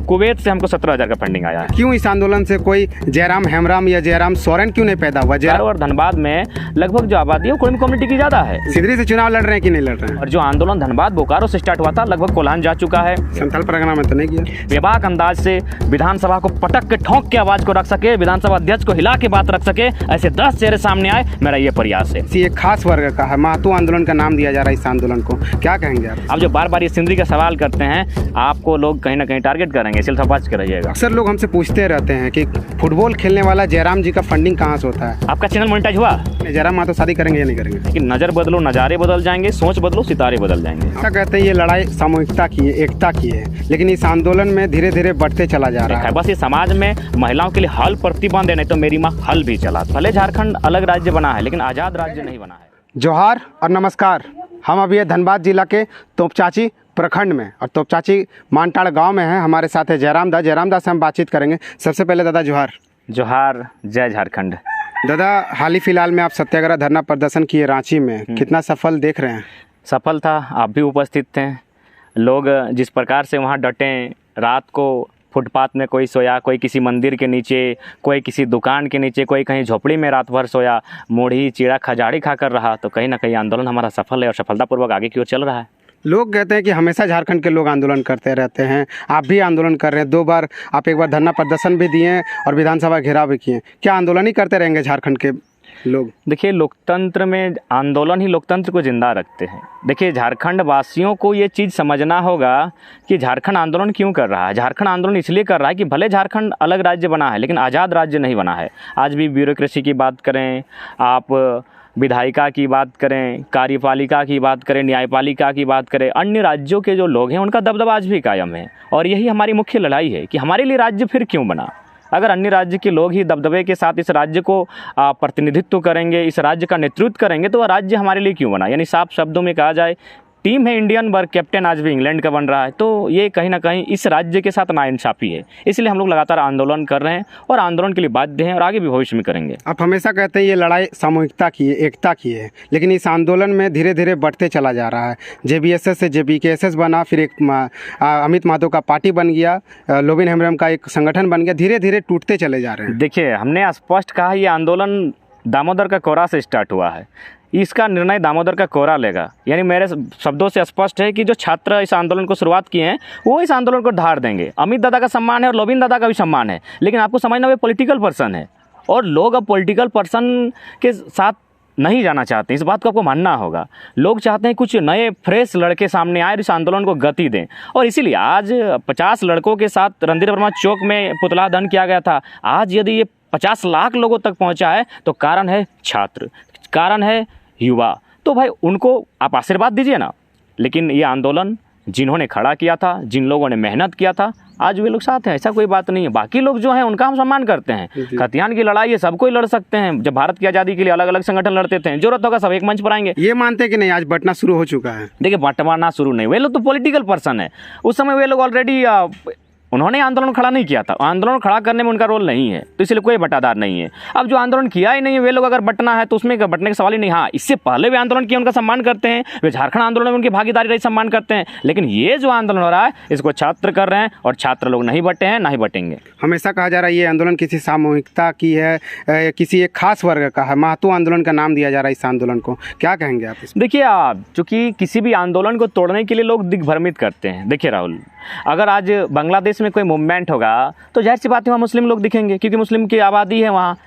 Kuwait से हमको 17,000 का फंडिंग आया है। क्यों इस आंदोलन से कोई जयराम हेमराम या जयराम सोरेन क्यों नहीं पैदा हुआ? बोकारो और धनबाद में लगभग जो आबादी है वो कोली कम्युनिटी की ज़्यादा है। सिदरी से चुनाव लड़ रहे हैं कि नहीं लड़ रहे हैं? और जो आंदोलन धनबाद बोकारो से स्टार्ट हुआ था लगभग कोल्हान जा चुका है। संथाल परगना में तो नहीं किया। बेबाक अंदाज से विधानसभा को पटक के ठोंक के आवाज़ को रख सके, विधानसभा अध्यक्ष को हिला के बात रख सके, ऐसे 10 चेहरे सामने आए, मेरा ये प्रयास है। एक खास वर्ग का है, महतो आंदोलन का नाम दिया जा रहा है इस आंदोलन को, क्या कहेंगे आप? अब जो बार बार ये सिंदरी का सवाल करते हैं आपको लोग कहीं ना कहीं टारगेट करेंगे, इसलिए बच के रहिएगा। अक्सर लोग हमसे पूछते रहते हैं कि फुटबॉल खेलने वाला जयराम जी का फंडिंग कहाँ से होता है? आपका चैनल मोनेटाइज हुआ? जयराम महतो शादी करेंगे या नहीं करेंगे? लेकिन नज़र बदलो नज़ारे बदल जाएंगे, सोच बदलो सितारे बदल जाएंगे। ऐसा कहते हैं ये लड़ाई सामूहिकता की है, एकता की है, लेकिन इस आंदोलन में धीरे धीरे बढ़ते चला जा रहा है। बस ये समाज में महिलाओं के लिए हल प्रतिबंध है, नहीं तो मेरी माँ हल भी चला। भले झारखंड अलग राज्य बना है लेकिन आज़ाद राज्य नहीं बना है। जोहार और नमस्कार। हम अभी धनबाद जिला के तोपचाची प्रखंड में और तोपचाची मानटाड़ गांव में हैं। हमारे साथ है जयराम दा से हम बातचीत करेंगे। सबसे पहले दादा जोहार। जोहार, जय झारखंड। दादा, हाल ही फिलहाल में आप सत्याग्रह धरना प्रदर्शन किए रांची में, कितना सफल देख रहे हैं? सफल था, आप भी उपस्थित थे। लोग जिस प्रकार से वहाँ डटे, रात को फुटपाथ में कोई सोया, कोई किसी मंदिर के नीचे, कोई किसी दुकान के नीचे, कोई कहीं झोपड़ी में रात भर सोया, मूढ़ी चीड़ा खजाड़ी खाकर रहा, तो कहीं ना कहीं आंदोलन हमारा सफल है और सफलतापूर्वक आगे की ओर चल रहा है। लोग कहते हैं कि हमेशा झारखंड के लोग आंदोलन करते रहते हैं, आप भी आंदोलन कर रहे हैं। 2 बार आप, एक बार धरना प्रदर्शन भी दिए और विधानसभा घेराव भी किए। क्या आंदोलन ही करते रहेंगे झारखंड के लोग? देखिए, लोकतंत्र में आंदोलन ही लोकतंत्र को जिंदा रखते हैं। देखिए, झारखंड वासियों को ये चीज़ समझना होगा कि झारखंड आंदोलन क्यों कर रहा है। झारखंड आंदोलन इसलिए कर रहा है कि भले झारखंड अलग राज्य बना है लेकिन आज़ाद राज्य नहीं बना है। आज भी ब्यूरोक्रेसी की बात करें, आप विधायिका की बात करें, कार्यपालिका की बात करें, न्यायपालिका की बात करें, अन्य राज्यों के जो लोग हैं उनका दबदबा आज भी कायम है। और यही हमारी मुख्य लड़ाई है कि हमारे लिए राज्य फिर क्यों बना। अगर अन्य राज्य के लोग ही दबदबे के साथ इस राज्य को प्रतिनिधित्व करेंगे, इस राज्य का नेतृत्व करेंगे, तो वह राज्य हमारे लिए क्यों बना। यानी साफ शब्दों में कहा जाए, टीम है इंडियन पर कैप्टन आज भी इंग्लैंड का बन रहा है, तो ये कहीं ना कहीं इस राज्य के साथ नाइंसाफ़ी है। इसलिए हम लोग लगातार आंदोलन कर रहे हैं और आंदोलन के लिए बाध्य हैं और आगे भी भविष्य में करेंगे। आप हमेशा कहते हैं ये लड़ाई सामूहिकता की है, एकता की है, लेकिन इस आंदोलन में धीरे धीरे बढ़ते चला जा रहा है। JBSS से JBKSS बना, फिर एक अमित महतो का पार्टी बन गया, लोबिन हेम्ब्रम का एक संगठन बन गया, धीरे धीरे टूटते चले जा रहे हैं। देखिए, हमने स्पष्ट कहा ये आंदोलन दामोदर का कोरा से स्टार्ट हुआ है, इसका निर्णय दामोदर का कोरा लेगा। यानी मेरे शब्दों से स्पष्ट है कि जो छात्र इस आंदोलन को शुरुआत किए हैं वो इस आंदोलन को धार देंगे। अमित दादा का सम्मान है और लोबिन दादा का भी सम्मान है, लेकिन आपको समझना वे पॉलिटिकल पर्सन है और लोग अब पॉलिटिकल पर्सन के साथ नहीं जाना चाहते। इस बात को आपको मानना होगा। लोग चाहते हैं कुछ नए फ्रेश लड़के सामने आए और इस आंदोलन को गति दें, और इसीलिए आज 50 लड़कों के साथ रणधीर वर्मा चौक में पुतला दहन किया गया था। आज यदि ये 50 लाख लोगों तक पहुंचा है तो कारण है छात्र, कारण है युवा। तो भाई उनको आप आशीर्वाद दीजिए ना। लेकिन ये आंदोलन जिन्होंने खड़ा किया था, जिन लोगों ने मेहनत किया था, आज वे लोग साथ हैं, ऐसा कोई बात नहीं है। बाकी लोग जो हैं उनका हम सम्मान करते हैं। खतियान की लड़ाई ये सब कोई लड़ सकते हैं। जब भारत की आज़ादी के लिए अलग अलग संगठन लड़ते थे, जरूरत होगा सब एक मंच पर आएंगे। ये मानते हैं कि नहीं आज बंटना शुरू हो चुका है? देखिए, बंटवाना शुरू नहीं, वे लोग तो पॉलिटिकल पर्सन है। उस समय वे लोग ऑलरेडी उन्होंने आंदोलन खड़ा नहीं किया था, आंदोलन खड़ा करने में उनका रोल नहीं है, तो इसलिए कोई बटादार नहीं है। अब जो आंदोलन किया ही नहीं है, वे लोग अगर बटना है तो उसमें बटने का सवाल ही नहीं। हाँ, इससे पहले वे आंदोलन किया, उनका सम्मान करते हैं, वे झारखंड आंदोलन में उनकी भागीदारी रही, सम्मान करते हैं। लेकिन ये जो आंदोलन हो रहा है इसको छात्र कर रहे हैं और छात्र लोग नहीं बटे हैं, ना ही बटेंगे। हमेशा कहा जा रहा है ये आंदोलन किसी सामूहिकता की है, किसी एक खास वर्ग का है, महतो आंदोलन का नाम दिया जा रहा है इस आंदोलन को, क्या कहेंगे आप? देखिए, चूँकि किसी भी आंदोलन को तोड़ने के लिए लोग दिग्भ्रमित करते हैं। देखिए राहुल, अगर आज बांग्लादेश में कोई मूवमेंट होगा तो जाहिर सी बात है वहाँ मुस्लिम लोग दिखेंगे, क्योंकि मुस्लिम की आबादी है वहाँ।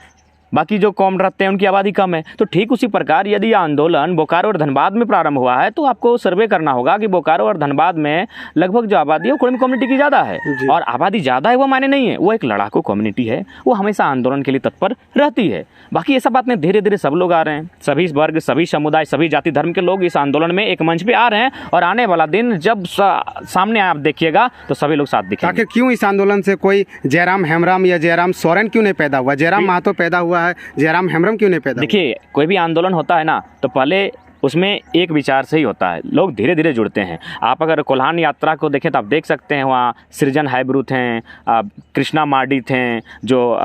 बाकी जो कौम रहते हैं उनकी आबादी कम है। तो ठीक उसी प्रकार यदि आंदोलन बोकारो और धनबाद में प्रारंभ हुआ है तो आपको सर्वे करना होगा कि बोकारो और धनबाद में लगभग जो आबादी है वो कुड़मी कम्युनिटी की ज़्यादा है। और आबादी ज़्यादा है वो मायने नहीं है, वो एक लड़ाकू कम्युनिटी है, वो हमेशा आंदोलन के लिए तत्पर रहती है। बाकी ऐसा बात नहीं, धीरे धीरे सब लोग आ रहे हैं, सभी वर्ग, सभी समुदाय, सभी जाति धर्म के लोग इस आंदोलन में एक मंच पे आ रहे हैं। और आने वाला दिन जब सामने आप देखिएगा तो सभी लोग साथ दिखेंगे। आखिर क्यों इस आंदोलन से कोई जयराम हेम्ब्रम या जयराम सोरेन क्यों नहीं पैदा हुआ? जयराम महतो पैदा हुआ है, जयराम हेम्ब्रम क्यों नहीं पैदा? देखिए, कोई भी आंदोलन होता है ना तो पहले उसमें एक विचार से ही होता है, लोग धीरे धीरे जुड़ते हैं। आप अगर कोल्हान यात्रा को देखें तो आप देख सकते हैं वहाँ सृजन हाइब्रू थे, कृष्णा मार्डी थे, जो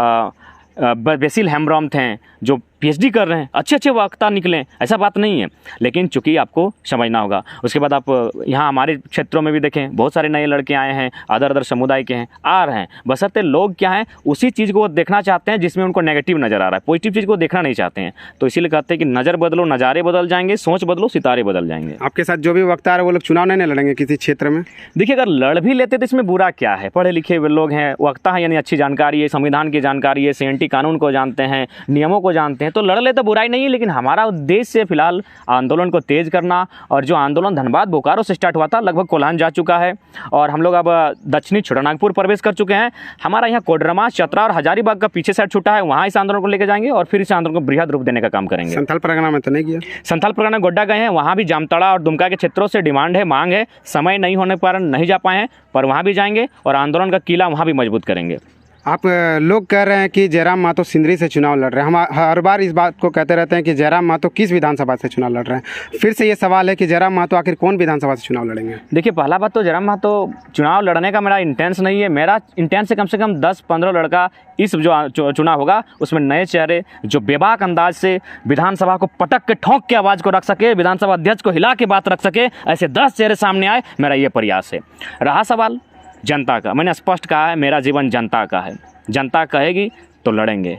बेसिल हेम्ब्रम थे, जो पीएचडी कर रहे हैं, अच्छे अच्छे वक्ता निकले, ऐसा बात नहीं है, लेकिन चूंकि आपको समझना होगा। उसके बाद आप यहाँ हमारे क्षेत्रों में भी देखें, बहुत सारे नए लड़के आए हैं, अदर समुदाय के हैं, आ रहे हैं, बशर्ते लोग क्या हैं उसी चीज़ को देखना चाहते हैं जिसमें उनको नेगेटिव नज़र आ रहा है, पॉजिटिव चीज़ को देखना नहीं चाहते हैं। तो इसीलिए कहते हैं कि नज़र बदलो नज़ारे बदल जाएंगे, सोच बदलो सितारे बदल जाएंगे। आपके साथ जो भी वक्ता आ रहे हैं वो लोग चुनाव नहीं लड़ेंगे किसी क्षेत्र में? देखिए, अगर लड़ भी लेते तो इसमें बुरा क्या है, पढ़े लिखे हुए लोग हैं, वक्ता है, यानी अच्छी जानकारी है, संविधान की जानकारी है, सीएनटी कानून को जानते हैं, नियमों को जानते हैं, तो लड़ ले तो बुराई नहीं है। लेकिन हमारा उद्देश्य फिलहाल आंदोलन को तेज करना, और जो आंदोलन धनबाद बोकारो से स्टार्ट हुआ था लगभग कोल्हान जा चुका है, और हम लोग अब दक्षिणी छोटानागपुर प्रवेश कर चुके हैं। हमारा यहाँ कोडरमा, चतरा और हजारीबाग का पीछे साइड छूटा है, वहाँ इस आंदोलन को लेकर जाएंगे और फिर इस आंदोलन को बृहद रूप देने का काम करेंगे। संथाल परगना में तो नहीं गया? संथाल परगना गोड्डा गए हैं, वहाँ भी जामताड़ा और दुमका के क्षेत्रों से डिमांड है, मांग है, समय नहीं होने पर नहीं जा पाए हैं, पर वहाँ भी जाएंगे और आंदोलन का किला वहाँ भी मजबूत करेंगे। आप लोग कह रहे हैं कि जयराम महतो सिंदरी से चुनाव लड़ रहे हैं, हम हर बार इस बात को कहते रहते हैं कि जयराम महतो किस विधानसभा से चुनाव लड़ रहे हैं। फिर से ये सवाल है कि जयराम महतो आखिर कौन विधानसभा से चुनाव लड़ेंगे? देखिए, पहला बात तो जयराम महतो चुनाव लड़ने का मेरा इंटेंस नहीं है। मेरा इंटेंस से कम 10-15 लड़का इस जो चुनाव होगा उसमें नए चेहरे जो बेबाक अंदाज से विधानसभा को पटक के ठोंक के आवाज़ को रख सके, विधानसभा अध्यक्ष को हिला के बात रख सके, ऐसे 10 चेहरे सामने आए, मेरा ये प्रयास है। रहा सवाल जनता का, मैंने स्पष्ट कहा है, मेरा जीवन जनता का है। जनता कहेगी तो लड़ेंगे,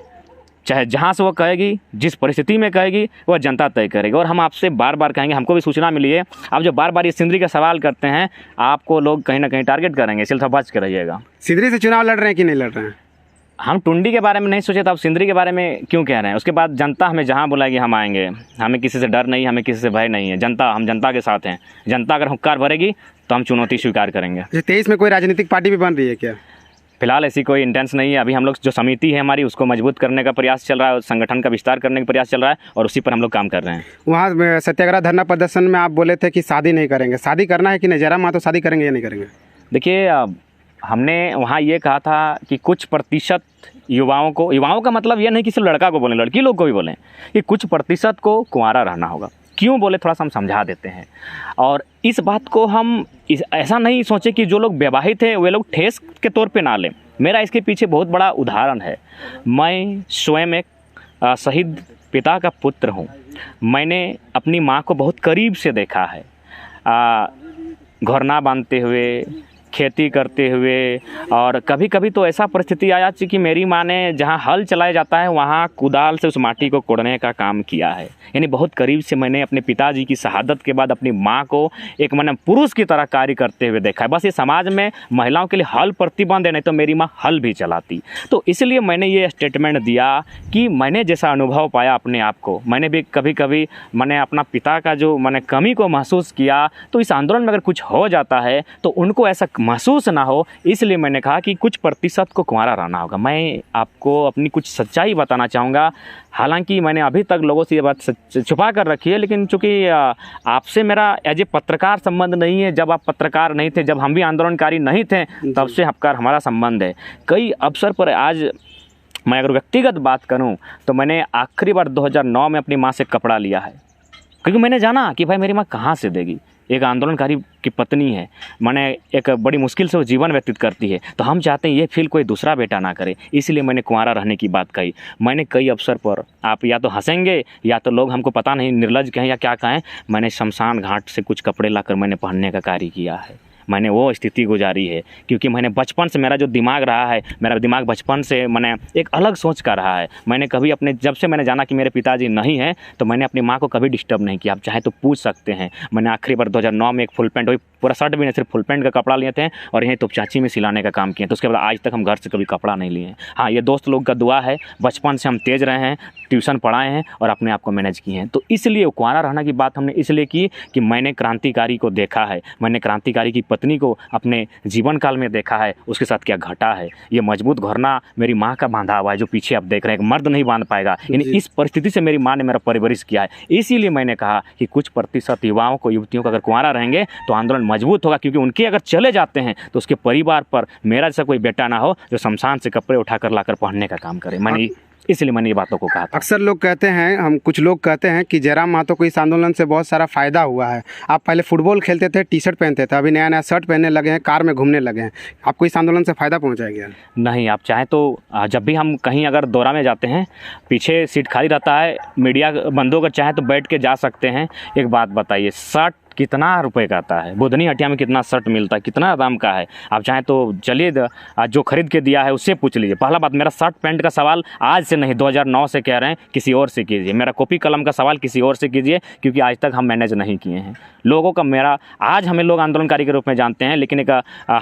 चाहे जहाँ से वो कहेगी, जिस परिस्थिति में कहेगी वह जनता तय करेगी। और हम आपसे बार बार कहेंगे, हमको भी सूचना मिली है, आप जो बार बार ये सिंदरी का सवाल करते हैं, आपको लोग कहीं ना कहीं टारगेट करेंगे, इसलिए थोड़ा बच के रहिएगा। सिंदरी से चुनाव लड़ रहे हैं कि नहीं लड़ रहे हैं? हम टुंडी के बारे में नहीं सोचे, तो आप सिंदरी के बारे में क्यों कह रहे हैं? उसके बाद जनता हमें जहाँ बुलाएगी हम आएंगे, हमें किसी से डर नहीं, हमें किसी से भय नहीं है। जनता, हम जनता के साथ हैं। जनता अगर हुंकार भरेगी तो हम चुनौती स्वीकार करेंगे। 23 में कोई राजनीतिक पार्टी भी बन रही है क्या? फिलहाल ऐसी कोई इंटेंस नहीं है। अभी हम लोग जो समिति है हमारी, उसको मजबूत करने का प्रयास चल रहा है, और संगठन का विस्तार करने का प्रयास चल रहा है, और उसी पर हम लोग काम कर रहे हैं। वहाँ सत्याग्रह धरना प्रदर्शन में आप बोले थे कि शादी नहीं करेंगे, शादी करना है कि नहीं? जयराम महतो शादी करेंगे या नहीं करेंगे? देखिए, हमने वहाँ ये कहा था कि कुछ प्रतिशत युवाओं का मतलब ये नहीं कि सिर्फ लड़का को बोलें, लड़की लोग को भी बोलें, कि कुछ प्रतिशत को कुंवारा रहना होगा। क्यों बोले, थोड़ा सा हम समझा देते हैं। और इस बात को हम ऐसा नहीं सोचे कि जो लोग वैवाहित हैं वे लोग ठेस के तौर पे ना लें। मेरा इसके पीछे बहुत बड़ा उदाहरण है। मैं स्वयं एक शहीद पिता का पुत्र हूँ। मैंने अपनी माँ को बहुत करीब से देखा है, घोरना बांधते हुए, खेती करते हुए, और कभी कभी तो ऐसा परिस्थिति आया कि मेरी माँ ने जहाँ हल चलाया जाता है वहाँ कुदाल से उस माटी को कोड़ने का काम किया है। यानी बहुत करीब से मैंने अपने पिताजी की शहादत के बाद अपनी माँ को एक मैंने पुरुष की तरह कार्य करते हुए देखा है। बस ये समाज में महिलाओं के लिए हल प्रतिबंध है, नहीं तो मेरी माँ हल भी चलाती। तो इसलिए मैंने ये स्टेटमेंट दिया कि मैंने जैसा अनुभव पाया अपने आप को, मैंने भी कभी कभी मैंने अपना पिता का जो मैंने कमी को महसूस किया, तो इस आंदोलन में अगर कुछ हो जाता है तो उनको ऐसा महसूस ना हो, इसलिए मैंने कहा कि कुछ प्रतिशत को कुंवारा रहना होगा। मैं आपको अपनी कुछ सच्चाई बताना चाहूँगा। हालांकि मैंने अभी तक लोगों से ये बात छुपा कर रखी है, लेकिन चूँकि आपसे मेरा एज ए पत्रकार संबंध नहीं है, जब आप पत्रकार नहीं थे, जब हम भी आंदोलनकारी नहीं थे, तब से आपका हमारा संबंध है। कई अवसर पर आज मैं अगर व्यक्तिगत बात करूं तो मैंने आखिरी बार 2009 में अपनी माँ से कपड़ा लिया है, क्योंकि मैंने जाना कि भाई मेरी माँ कहाँ से देगी। एक आंदोलनकारी की पत्नी है, मैंने एक बड़ी मुश्किल से वो जीवन व्यतीत करती है, तो हम चाहते हैं ये फील कोई दूसरा बेटा ना करे, इसलिए मैंने कुंवारा रहने की बात कही। मैंने कई अवसर पर, आप या तो हंसेंगे या तो लोग हमको पता नहीं निर्लज कहें या क्या कहें, मैंने शमशान घाट से कुछ कपड़े लाकर मैंने पहनने का कार्य किया है। मैंने वो स्थिति गुजारी है, क्योंकि मैंने बचपन से, मेरा जो दिमाग रहा है, मेरा दिमाग बचपन से मैंने एक अलग सोच का रहा है। मैंने कभी अपने, जब से मैंने जाना कि मेरे पिताजी नहीं हैं, तो मैंने अपनी माँ को कभी डिस्टर्ब नहीं किया। आप चाहे तो पूछ सकते हैं। मैंने आखिरी बार 2009 में एक फुल पैंट, वही पूरा शर्ट भी नहीं, सिर्फ फुल पैंट का कपड़ा लिए थे, और यहीं तोपचाची में सिलाने का काम किए। तो उसके बाद आज तक हम घर से कभी कपड़ा नहीं लिए हैं। हाँ, ये दोस्त लोग का दुआ है, बचपन से हम तेज़ रहे हैं, ट्यूशन पढ़ाए हैं और अपने आप को मैनेज किए हैं। तो इसलिए कुंवारा रहना की बात हमने इसलिए की कि मैंने क्रांतिकारी को देखा है, मैंने क्रांतिकारी की पत्नी को अपने जीवन काल में देखा है, उसके साथ क्या घटा है। ये मजबूत घोरना मेरी माँ का बांधा हुआ है, जो पीछे आप देख रहे हैं, मर्द नहीं बांध पाएगा। यानी इस परिस्थिति से मेरी माँ ने मेरा परवरिश किया है। इसीलिए मैंने कहा कि कुछ प्रतिशत युवाओं को, युवतियों को अगर कुंवारा रहेंगे तो आंदोलन मजबूत होगा, क्योंकि उनके अगर चले जाते हैं तो उसके परिवार पर मेरा जैसा कोई बेटा ना हो जो शमशान से कपड़े उठाकर लाकर पहनने का काम करे। मैंने इसलिए मैंने ये बातों को कहा था। अक्सर लोग कहते हैं, हम कुछ लोग कहते हैं कि जयराम महतो को इस आंदोलन से बहुत सारा फ़ायदा हुआ है। आप पहले फुटबॉल खेलते थे, टी शर्ट पहनते थे, अभी नया नया शर्ट पहनने लगे हैं, कार में घूमने लगे हैं, आपको इस आंदोलन से फ़ायदा पहुँचा गया? नहीं, आप चाहें तो जब भी हम कहीं अगर दौरा में जाते हैं, पीछे सीट खाली रहता है, मीडिया बंदों अगर चाहें तो बैठ के जा सकते हैं। एक बात बताइए, शर्ट कितना रुपए का आता है? बुधनी हटिया में कितना शर्ट मिलता है, कितना दाम का है? आप चाहें तो चलिए, जो खरीद के दिया है उससे पूछ लीजिए। पहला बात, मेरा शर्ट पैंट का सवाल आज से नहीं 2009 से कह रहे हैं, किसी और से कीजिए। मेरा कॉपी कलम का सवाल किसी और से कीजिए, क्योंकि आज तक हम मैनेज नहीं किए हैं लोगों का। मेरा आज हमें लोग आंदोलनकारी के रूप में जानते हैं, लेकिन एक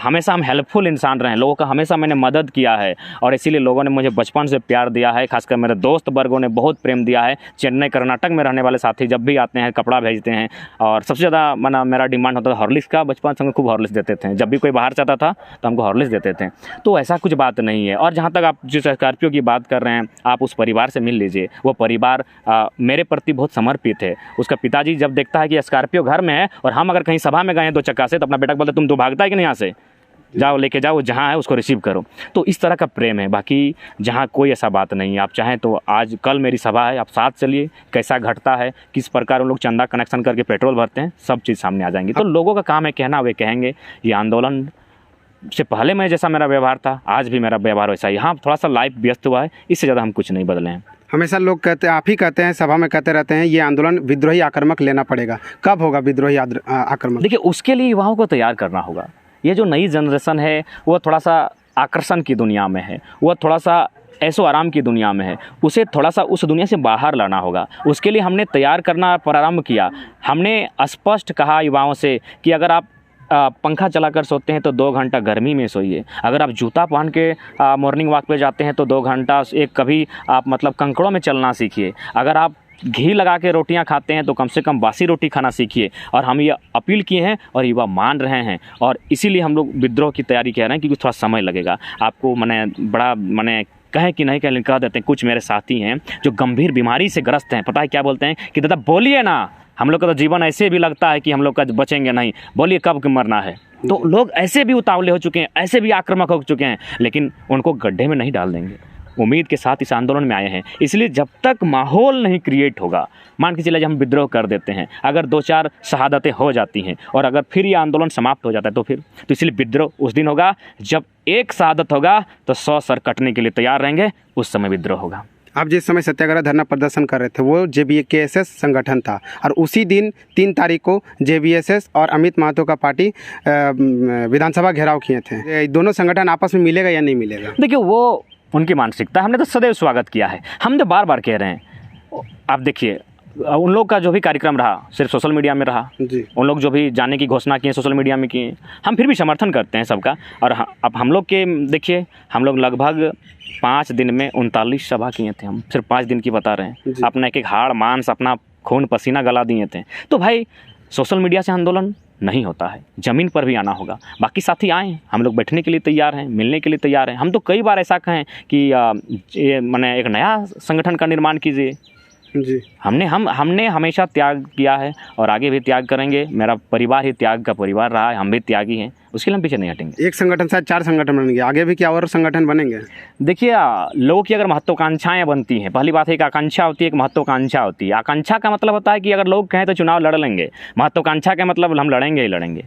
हमेशा हम हेल्पफुल इंसान रहे हैं, लोगों का हमेशा मैंने मदद किया है, और इसीलिए लोगों ने मुझे बचपन से प्यार दिया है। खासकर मेरे दोस्त वर्गों ने बहुत प्रेम दिया है। चेन्नई कर्नाटक में रहने वाले साथी जब भी आते हैं कपड़ा भेजते हैं, और सबसे ज़्यादा मेरा डिमांड होता था हॉर्लिक्स का। बचपन से खूब हॉर्लिक्स देते थे, जब भी कोई बाहर से आता था तो हमको हॉर्लिक्स देते थे। तो ऐसा कुछ बात नहीं है। और जहाँ तक आप जिस स्कॉर्पियो की बात कर रहे हैं, आप उस परिवार से मिल लीजिए। वो परिवार मेरे प्रति बहुत समर्पित है। उसका पिताजी जब देखता है कि स्कॉर्पियो घर में है और हम अगर कहीं सभा में गए हैं 2 चक्का से, तो अपना बेटा को बोलते तुम तो भागता है कि नहीं, यहाँ से जाओ, लेके जाओ, जहाँ है उसको रिसीव करो। तो इस तरह का प्रेम है। बाकी जहाँ कोई ऐसा बात नहीं है। आप चाहें तो आज कल मेरी सभा है, आप साथ चलिए, कैसा घटता है, किस प्रकार उन लोग चंदा कनेक्शन करके पेट्रोल भरते हैं, सब चीज़ सामने आ जाएंगी। तो लोगों का काम है कहना, वे कहेंगे। ये आंदोलन से पहले मैं जैसा मेरा व्यवहार था, आज भी मेरा व्यवहार वैसा ही। हाँ, थोड़ा सा लाइफ व्यस्त हुआ है, इससे ज़्यादा हम कुछ नहीं बदले हैं। हमेशा लोग कहते हैं, आप ही कहते हैं, सभा में कहते रहते हैं, ये आंदोलन विद्रोही आक्रमक लेना पड़ेगा। कब होगा विद्रोही आक्रमक? देखिए, उसके लिए युवाओं को तैयार करना होगा। ये जो नई जनरेशन है वो थोड़ा सा आकर्षण की दुनिया में है, वो थोड़ा सा ऐशो आराम की दुनिया में है। उसे थोड़ा सा उस दुनिया से बाहर लाना होगा। उसके लिए हमने तैयार करना प्रारंभ किया। हमने स्पष्ट कहा युवाओं से कि अगर आप पंखा चलाकर सोते हैं तो 2 घंटा गर्मी में सोइए। अगर आप जूता पहन के मॉर्निंग वॉक पे जाते हैं तो 2 घंटा कभी आप मतलब कंकड़ों में चलना सीखिए। अगर आप घी लगा के रोटियां खाते हैं तो कम से कम बासी रोटी खाना सीखिए। और हम ये अपील किए हैं और युवा मान रहे हैं, और इसीलिए हम लोग विद्रोह की तैयारी कर रहे हैं, क्योंकि थोड़ा समय लगेगा। आपको बड़ा कहें कि नहीं कहें, कह देते हैं। कुछ मेरे साथी हैं जो गंभीर बीमारी से ग्रस्त हैं। पता है क्या बोलते हैं कि दादा बोलिए ना, हम लोग का तो जीवन ऐसे भी लगता है कि हम लोग का बचेंगे नहीं, बोलिए कब मरना है। तो लोग ऐसे भी उतावले हो चुके हैं, ऐसे भी आक्रामक हो चुके हैं, लेकिन उनको गड्ढे में नहीं डाल देंगे। उम्मीद के साथ इस आंदोलन में आए हैं। इसलिए जब तक माहौल नहीं क्रिएट होगा, मान के चलिए हम विद्रोह कर देते हैं, अगर 2-4 शहादतें हो जाती हैं और अगर फिर ये आंदोलन समाप्त हो जाता है तो इसलिए विद्रोह उस दिन होगा जब एक शहादत होगा तो 100 सर कटने के लिए तैयार रहेंगे, उस समय विद्रोह होगा। आप जिस समय सत्याग्रह धरना प्रदर्शन कर रहे थे वो JBKSS संगठन था, और उसी दिन 3 तारीख को JBSS और अमित महतो का पार्टी विधानसभा घेराव किए थे। ये दोनों संगठन आपस में मिलेगा या नहीं मिलेगा? देखिए, वो उनकी मानसिकता, हमने तो सदैव स्वागत किया है। हम तो बार बार कह रहे हैं, आप देखिए उन लोग का जो भी कार्यक्रम रहा सिर्फ सोशल मीडिया में रहा जी। उन लोग जो भी जाने की घोषणा किए सोशल मीडिया में किए, हम फिर भी समर्थन करते हैं सबका। और अब हम लोग के देखिए, हम लोग लगभग 5 दिन में 39 सभा किए थे। हम सिर्फ 5 दिन की बता रहे हैं। अपना एक हाड़ मांस, अपना खून पसीना गला दिए थे। तो भाई सोशल मीडिया से आंदोलन नहीं होता है, ज़मीन पर भी आना होगा। बाकी साथी आएँ, हम लोग बैठने के लिए तैयार हैं, मिलने के लिए तैयार हैं। हम तो कई बार ऐसा कहें कि ये मैंने एक नया संगठन का निर्माण कीजिए। जी। हमने हमेशा त्याग किया है और आगे भी त्याग करेंगे। मेरा परिवार ही त्याग का परिवार रहा है, हम भी त्यागी हैं, उसके लिए हम पीछे नहीं हटेंगे। एक संगठन से 4 संगठन बनेंगे, आगे भी क्या और संगठन बनेंगे? देखिए, लोगों की अगर महत्वाकांक्षाएं बनती हैं, पहली बात है एक आकांक्षा होती है, एक महत्वाकांक्षा होती है। आकांक्षा का मतलब होता है कि अगर लोग कहें तो चुनाव लड़ लेंगे, महत्वाकांक्षा का मतलब हम लड़ेंगे ही लड़ेंगे।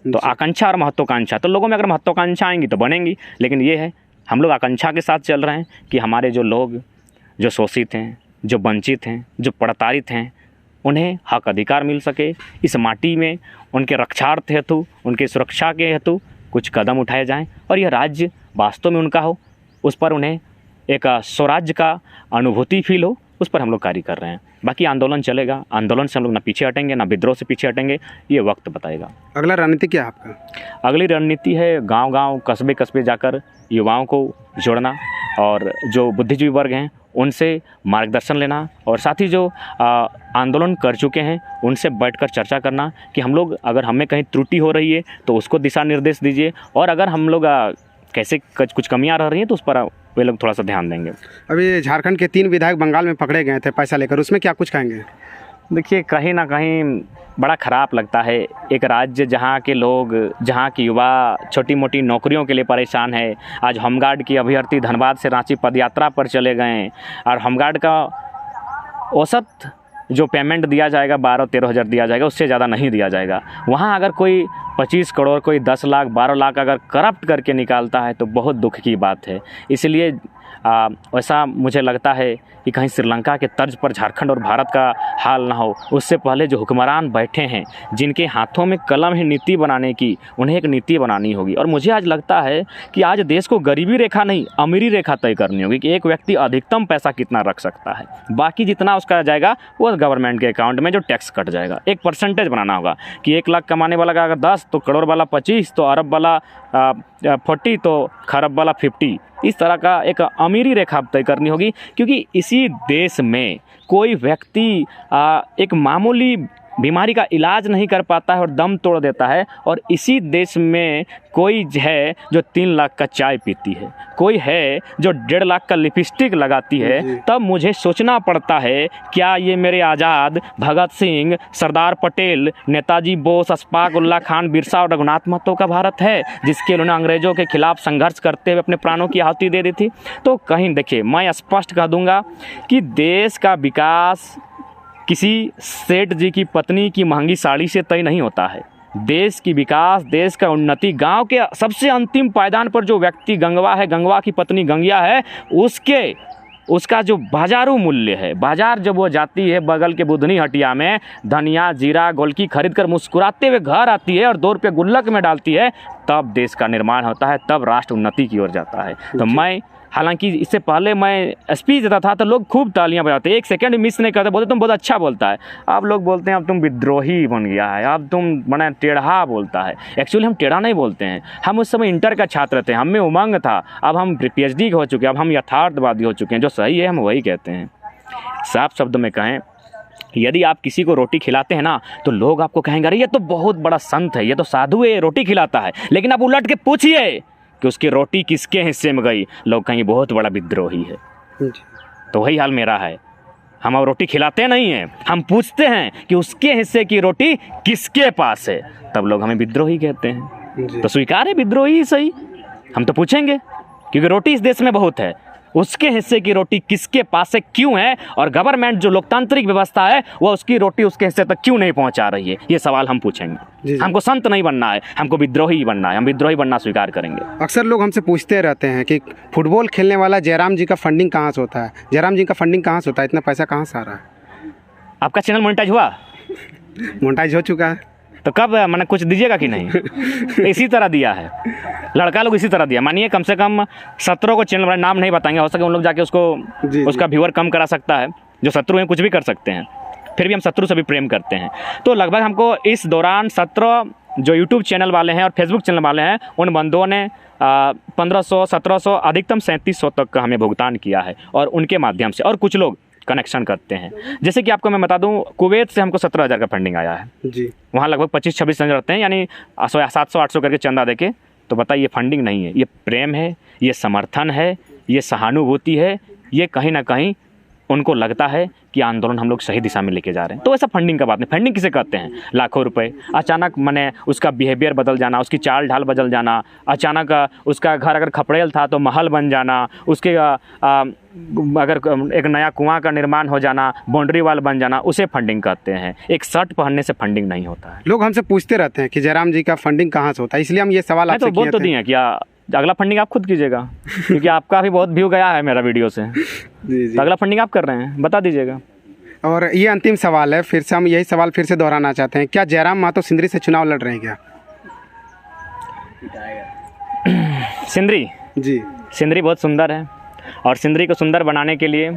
तो आकांक्षा और महत्वाकांक्षा, तो लोगों में अगर महत्वाकांक्षा आएंगी तो बनेंगी। लेकिन ये है, हम लोग आकांक्षा के साथ चल रहे हैं कि हमारे जो लोग जो शोषित हैं, जो वंचित हैं, जो प्रताड़ित हैं, उन्हें हक अधिकार मिल सके। इस माटी में उनके रक्षार्थ हेतु, उनके सुरक्षा के हेतु कुछ कदम उठाए जाएं और यह राज्य वास्तव में उनका हो, उस पर उन्हें एक स्वराज्य का अनुभूति फील हो, उस पर हम लोग कार्य कर रहे हैं। बाकी आंदोलन चलेगा, आंदोलन से हम लोग ना पीछे हटेंगे ना विद्रोह से पीछे हटेंगे, ये वक्त बताएगा। अगला रणनीति क्या है आपका? अगली रणनीति है गांव-गांव, कस्बे-कस्बे जाकर युवाओं को जोड़ना और जो बुद्धिजीवी वर्ग हैं उनसे मार्गदर्शन लेना, और साथ ही जो आंदोलन कर चुके हैं उनसे बैठकर चर्चा करना कि हम लोग अगर हमें कहीं त्रुटि हो रही है तो उसको दिशा निर्देश दीजिए, और अगर हम लोग कैसे कुछ कमियां रह रही हैं तो उस पर वे लोग थोड़ा सा ध्यान देंगे। अभी झारखंड के 3 विधायक बंगाल में पकड़े गए थे पैसा लेकर, उसमें क्या कुछ कहेंगे? देखिए, कहीं ना कहीं बड़ा ख़राब लगता है एक राज्य जहाँ के लोग, जहाँ के युवा छोटी मोटी नौकरियों के लिए परेशान है। आज होमगार्ड की अभ्यर्थी धनबाद से रांची पदयात्रा पर चले गए और होमगार्ड का औसत जो पेमेंट दिया जाएगा 12-13 हज़ार दिया जाएगा, उससे ज़्यादा नहीं दिया जाएगा। वहाँ अगर कोई 25 करोड़, कोई 10 लाख, 12 लाख अगर करप्ट करके निकालता है तो बहुत दुख की बात है। इसलिए ऐसा मुझे लगता है कि कहीं श्रीलंका के तर्ज पर झारखंड और भारत का हाल ना हो। उससे पहले जो हुक्मरान बैठे हैं, जिनके हाथों में कलम है नीति बनाने की, उन्हें एक नीति बनानी होगी। और मुझे आज लगता है कि आज देश को गरीबी रेखा नहीं, अमीरी रेखा तय करनी होगी कि एक व्यक्ति अधिकतम पैसा कितना रख सकता है, बाकी जितना उसका जाएगा वो गवर्नमेंट के अकाउंट में जो टैक्स कट जाएगा। एक परसेंटेज बनाना होगा कि 1 लाख कमाने वाला का अगर 10, तो करोड़ वाला 25, तो अरब वाला 40, तो खरब वाला 50। इस तरह का एक अमीरी रेखा तय करनी होगी, क्योंकि इसी देश में कोई व्यक्ति एक मामूली बीमारी का इलाज नहीं कर पाता है और दम तोड़ देता है, और इसी देश में कोई है जो 3 लाख का चाय पीती है, कोई है जो 1.5 लाख का लिपस्टिक लगाती है। तब मुझे सोचना पड़ता है, क्या ये मेरे आज़ाद भगत सिंह, सरदार पटेल, नेताजी बोस, अशफाक उल्लाह खान, बिरसा और रघुनाथ महतो का भारत है, जिसके उन्होंने अंग्रेज़ों के खिलाफ संघर्ष करते हुए अपने प्राणों की आहुति दे दी थी? तो कहीं देखिए, मैं स्पष्ट कह दूंगा कि देश का विकास किसी सेठ जी की पत्नी की महंगी साड़ी से तय नहीं होता है। देश की विकास, देश का उन्नति, गांव के सबसे अंतिम पायदान पर जो व्यक्ति गंगवा है, गंगवा की पत्नी गंगिया है, उसका जो बाजारू मूल्य है, बाजार जब वो जाती है बगल के बुधनी हटिया में, धनिया, जीरा, गोलकी खरीद कर मुस्कुराते हुए घर आती है और 2 रुपये गुल्लक में डालती है, तब देश का निर्माण होता है, तब राष्ट्र उन्नति की ओर जाता है। तो मैं, हालांकि इससे पहले मैं स्पीच देता था तो लोग खूब तालियां बजाते, 1 सेकंड मिस नहीं करते, बोलते तुम बहुत अच्छा बोलता है। अब लोग बोलते हैं अब तुम विद्रोही बन गया है, अब तुम बना टेढ़ा बोलता है। एक्चुअली हम टेढ़ा नहीं बोलते हैं, हम उस समय इंटर का छात्र थे, हम में उमंग था। अब हम PhD हो चुके हैं, अब हम यथार्थवादी हो चुके हैं, जो सही है हम वही कहते हैं। साफ शब्द में कहें, यदि आप किसी को रोटी खिलाते हैं ना, तो लोग आपको कहेंगे अरे ये तो बहुत बड़ा संत है, ये तो साधु है, ये रोटी खिलाता है। लेकिन आप उलट के पूछिए कि उसकी रोटी किसके हिस्से में गई, लोग कहेंगे बहुत बड़ा विद्रोही है। तो वही हाल मेरा है, हम अब रोटी खिलाते नहीं हैं, हम पूछते हैं कि उसके हिस्से की रोटी किसके पास है, तब लोग हमें विद्रोही कहते हैं। तो स्वीकार है, विद्रोही ही सही, हम तो पूछेंगे, क्योंकि रोटी इस देश में बहुत है, उसके हिस्से की रोटी किसके पास है, क्यों है, और गवर्नमेंट जो लोकतांत्रिक व्यवस्था है वो उसकी रोटी उसके हिस्से तक क्यों नहीं पहुंचा रही है, ये सवाल हम पूछेंगे। हमको संत नहीं बनना है, हमको विद्रोही बनना है, हम विद्रोही बनना स्वीकार करेंगे। अक्सर लोग हमसे पूछते रहते हैं कि फुटबॉल खेलने वाला जयराम जी का फंडिंग कहाँ से होता है, जयराम जी का फंडिंग कहाँ से होता है, इतना पैसा कहाँ से आ रहा है? आपका चैनल मोनेटाइज हुआ? मोनेटाइज हो चुका है। तो कब मैंने कुछ दीजिएगा कि नहीं? तो इसी तरह दिया है, लड़का लोग इसी तरह दिया। मानिए कम से कम 17 को चैनल, नाम नहीं बताएंगे, हो सके उन लोग जाके उसका व्यूअर कम करा सकता है, जो शत्रु हैं कुछ भी कर सकते हैं, फिर भी हम शत्रु से भी प्रेम करते हैं। तो लगभग हमको इस दौरान 17 जो यूट्यूब चैनल वाले हैं और फेसबुक चैनल वाले हैं, उन बंदों ने 1500, 1700, अधिकतम 3700 तक का हमें भुगतान किया है, और उनके माध्यम से, और कुछ लोग कनेक्शन करते हैं। जैसे कि आपको मैं बता दूं, कुवैत से हमको 17,000 का फंडिंग आया है जी। वहाँ लगभग 25-26 जन रहते हैं, यानी 700-800 करके चंदा देके। तो बताइए, फंडिंग नहीं है, ये प्रेम है, ये समर्थन है, ये सहानुभूति है, ये कहीं ना कहीं उनको लगता है कि आंदोलन हम लोग सही दिशा में लेके जा रहे हैं। तो ऐसा फंडिंग का बात नहीं। फंडिंग किसे कहते हैं? लाखों रुपए अचानक मैंने उसका बिहेवियर बदल जाना, उसकी चाल ढाल बदल जाना, अचानक उसका घर अगर खपड़ेल था तो महल बन जाना, उसके अगर एक नया कुआं का निर्माण हो जाना, बाउंड्री वाल बन जाना, उसे फंडिंग कहते हैं। एक शर्ट पहनने से फंडिंग नहीं होता है। लोग हमसे पूछते रहते हैं कि जयराम जी का फंडिंग कहाँ से होता है, इसलिए हम ये सवाल आपसे तो बोल तो दिए क्या अगला फंडिंग आप खुद कीजिएगा, क्योंकि आपका भी बहुत व्यू गया है मेरा वीडियो से। जी। तो अगला फंडिंग आप कर रहे हैं, बता दीजिएगा। और ये अंतिम सवाल है, फिर से हम यही सवाल फिर से दोहराना चाहते हैं, क्या जयराम महतो सिंदरी से चुनाव लड़ रहे हैं क्या? सिंदरी जी, सिंदरी बहुत सुंदर है, और सिंदरी को सुंदर बनाने के लिए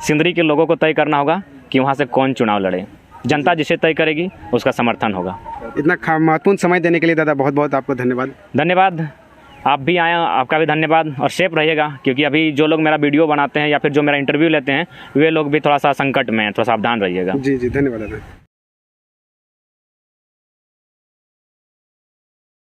सिंदरी के लोगों को तय करना होगा कि वहाँ से कौन चुनाव लड़े। जनता जिसे तय करेगी उसका समर्थन होगा। इतना महत्वपूर्ण समय देने के लिए दादा बहुत बहुत आपको धन्यवाद। धन्यवाद, आप भी आए, आपका भी धन्यवाद। और सेफ रहिएगा, क्योंकि अभी जो लोग मेरा वीडियो बनाते हैं या फिर जो मेरा इंटरव्यू लेते हैं, वे लोग भी थोड़ा सा संकट में हैं, थोड़ा सावधान रहिएगा। जी जी, धन्यवाद दादा।